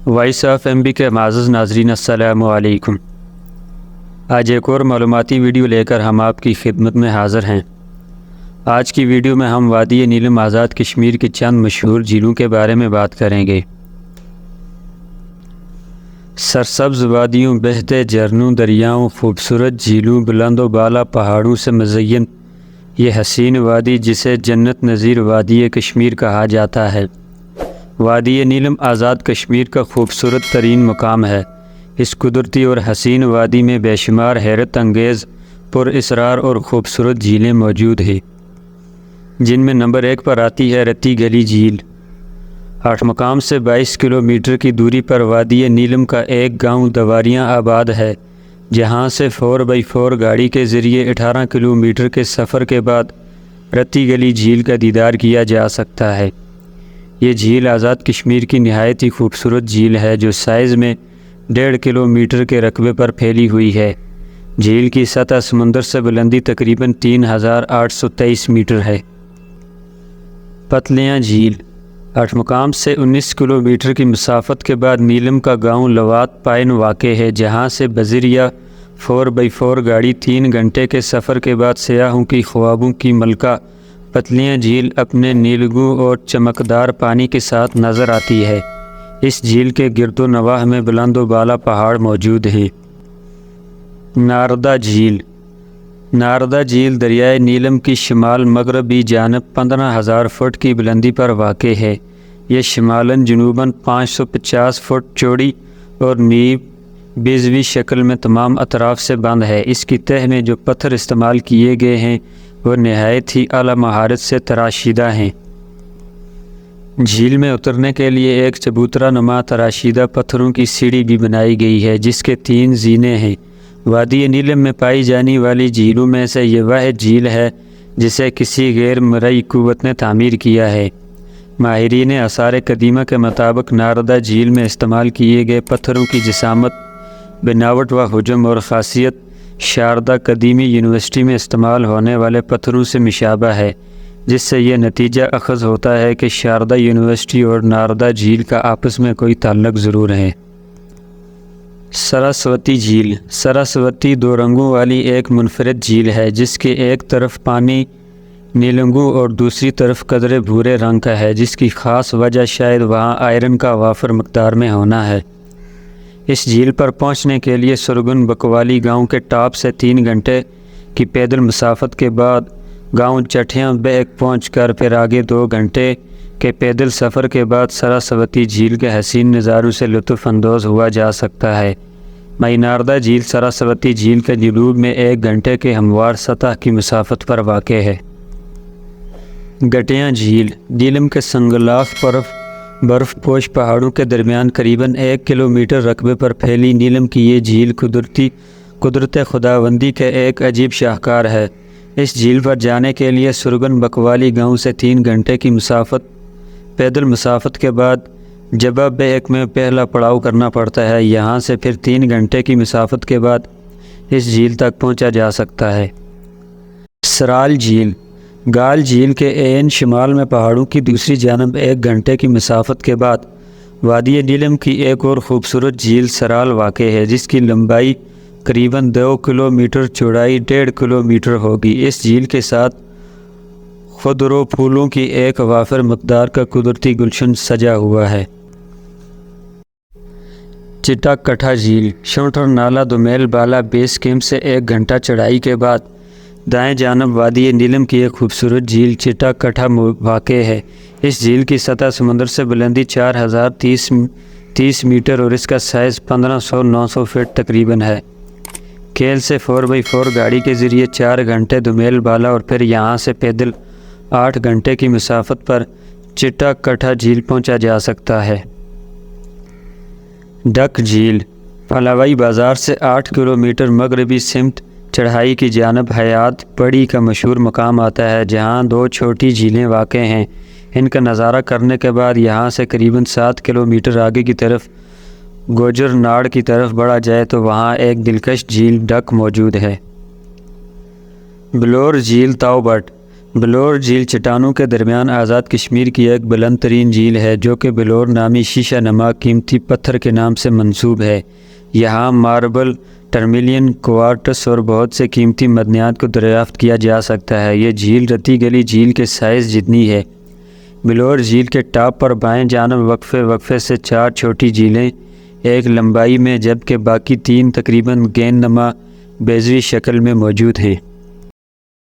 Voice of M B کے معزز ناظرین السلام علیکم۔ آج ایک اور معلوماتی ویڈیو لے کر ہم آپ کی خدمت میں حاضر ہیں۔ آج کی ویڈیو میں ہم وادی نیلم آزاد کشمیر کی چند مشہور جھیلوں کے بارے میں بات کریں گے۔ سرسبز وادیوں، بہتے جھرنوں، دریاؤں، خوبصورت جھیلوں، بلند و بالا پہاڑوں سے مزین یہ حسین وادی جسے جنت نظیر وادی کشمیر کہا جاتا ہے، وادی نیلم آزاد کشمیر کا خوبصورت ترین مقام ہے۔ اس قدرتی اور حسین وادی میں بے شمار حیرت انگیز، پر اسرار اور خوبصورت جھیلیں موجود ہیں، جن میں نمبر 1 پر آتی ہے رتی گلی جھیل۔ 8 مقام سے 22 کلومیٹر کی دوری پر وادی نیلم کا ایک گاؤں دواریاں آباد ہے، جہاں سے 4x4 گاڑی کے ذریعے 18 کلومیٹر کے سفر کے بعد رتی گلی جھیل کا دیدار کیا جا سکتا ہے۔ یہ جھیل آزاد کشمیر کی نہایت ہی خوبصورت جھیل ہے، جو سائز میں 1.5 کلومیٹر کے رقبے پر پھیلی ہوئی ہے۔ جھیل کی سطح سمندر سے بلندی تقریباً 3823 میٹر ہے۔ پتلیاں جھیل 8 مقام سے 19 کلومیٹر کی مسافت کے بعد نیلم کا گاؤں لوات پائن واقع ہے، جہاں سے بذریعہ 4x4 گاڑی 3 گھنٹے کے سفر کے بعد سیاحوں کی خوابوں کی ملکہ پتلیاں جھیل اپنے نیلگوں اور چمکدار پانی کے ساتھ نظر آتی ہے۔ اس جھیل کے گرد و نواح میں بلند و بالا پہاڑ موجود ہیں۔ ناردا جھیل ناردا جھیل دریائے نیلم کی شمال مغربی جانب 15,000 فٹ کی بلندی پر واقع ہے۔ یہ شمالاً جنوباً 550 فٹ چوڑی اور نیب بیضوی شکل میں تمام اطراف سے بند ہے۔ اس کی تہہ میں جو پتھر استعمال کیے گئے ہیں وہ نہایت ہی اعلیٰ مہارت سے تراشیدہ ہیں۔ جھیل میں اترنے کے لیے ایک چبوترا نما تراشیدہ پتھروں کی سیڑھی بھی بنائی گئی ہے، جس کے 3 زینے ہیں۔ وادی نیلم میں پائی جانے والی جھیلوں میں سے یہ واحد جھیل ہے جسے کسی غیر مرئی قوت نے تعمیر کیا ہے۔ ماہرین آثار قدیمہ کے مطابق ناردا جھیل میں استعمال کیے گئے پتھروں کی جسامت، بناوٹ و حجم اور خاصیت شاردا قدیمی یونیورسٹی میں استعمال ہونے والے پتھروں سے مشابہ ہے، جس سے یہ نتیجہ اخذ ہوتا ہے کہ شاردا یونیورسٹی اور ناردا جھیل کا آپس میں کوئی تعلق ضرور ہے۔ سرسوتی جھیل سرسوتی 2 رنگوں والی ایک منفرد جھیل ہے، جس کے ایک طرف پانی نیلنگوں اور دوسری طرف قدرے بھورے رنگ کا ہے، جس کی خاص وجہ شاید وہاں آئرن کا وافر مقدار میں ہونا ہے۔ اس جھیل پر پہنچنے کے لیے سرگن بکوالی گاؤں کے ٹاپ سے 3 گھنٹے کی پیدل مسافت کے بعد گاؤں چٹھیاں بیک پہنچ کر پھر آگے 2 گھنٹے کے پیدل سفر کے بعد سرسوتی جھیل کے حسین نظاروں سے لطف اندوز ہوا جا سکتا ہے۔ ناردا جھیل سرسوتی جھیل کے جنوب میں 1 گھنٹے کے ہموار سطح کی مسافت پر واقع ہے۔ گٹیاں جھیل نیلم کے سنگلاخ برف پوش پہاڑوں کے درمیان قریباً 1 کلومیٹر رقبے پر پھیلی نیلم کی یہ جھیل قدرت خداوندی کے ایک عجیب شاہکار ہے۔ اس جھیل پر جانے کے لیے سرگن بکوالی گاؤں سے 3 گھنٹے کی پیدل مسافت کے بعد جبہ بیک میں پہلا پڑاؤ کرنا پڑتا ہے۔ یہاں سے پھر 3 گھنٹے کی مسافت کے بعد اس جھیل تک پہنچا جا سکتا ہے۔ سرال جھیل گال جھیل کے عین شمال میں پہاڑوں کی دوسری جانب 1 گھنٹے کی مسافت کے بعد وادی نیلم کی ایک اور خوبصورت جھیل سرال واقع ہے، جس کی لمبائی قریباً 2 کلومیٹر، چوڑائی 1.5 کلومیٹر ہوگی۔ اس جھیل کے ساتھ خضرو پھولوں کی ایک وافر مقدار کا قدرتی گلشن سجا ہوا ہے۔ چٹا کٹھا جھیل شونٹر نالہ 2 میل بالا بیس کیمپ سے 1 گھنٹہ چڑھائی کے بعد دائیں جانب وادی نیلم کی ایک خوبصورت جھیل چٹا کٹھا واقع ہے۔ اس جھیل کی سطح سمندر سے بلندی 4030 میٹر اور اس کا سائز 1500-900 فٹ تقریباً ہے۔ کیل سے 4x4 گاڑی کے ذریعے 4 گھنٹے 2 میل بالا اور پھر یہاں سے پیدل 8 گھنٹے کی مسافت پر چٹا کٹھا جھیل پہنچا جا سکتا ہے۔ ڈک جھیل پھلاوئی بازار سے 8 کلومیٹر مغربی سمت چڑھائی کی جانب حیات پڑی کا مشہور مقام آتا ہے، جہاں 2 چھوٹی جھیلیں واقع ہیں۔ ان کا نظارہ کرنے کے بعد یہاں سے قریباً 7 کلومیٹر آگے کی طرف گوجر ناڑ کی طرف بڑھا جائے تو وہاں ایک دلکش جھیل ڈک موجود ہے۔ بلور جھیل تاؤ بٹ بلور جھیل چٹانوں کے درمیان آزاد کشمیر کی ایک بلند ترین جھیل ہے جو کہ بلور نامی شیشہ نما قیمتی پتھر کے نام سے منسوب ہے۔ یہاں ماربل، ٹرمیلین، کوارٹس اور بہت سے قیمتی معدنیات کو دریافت کیا جا سکتا ہے۔ یہ جھیل رتی گلی جھیل کے سائز جتنی ہے۔ بلور جھیل کے ٹاپ پر بائیں جانب وقفے سے 4 چھوٹی جھیلیں ایک لمبائی میں جبکہ باقی 3 تقریباً گیند نما بیضوی شکل میں موجود ہیں۔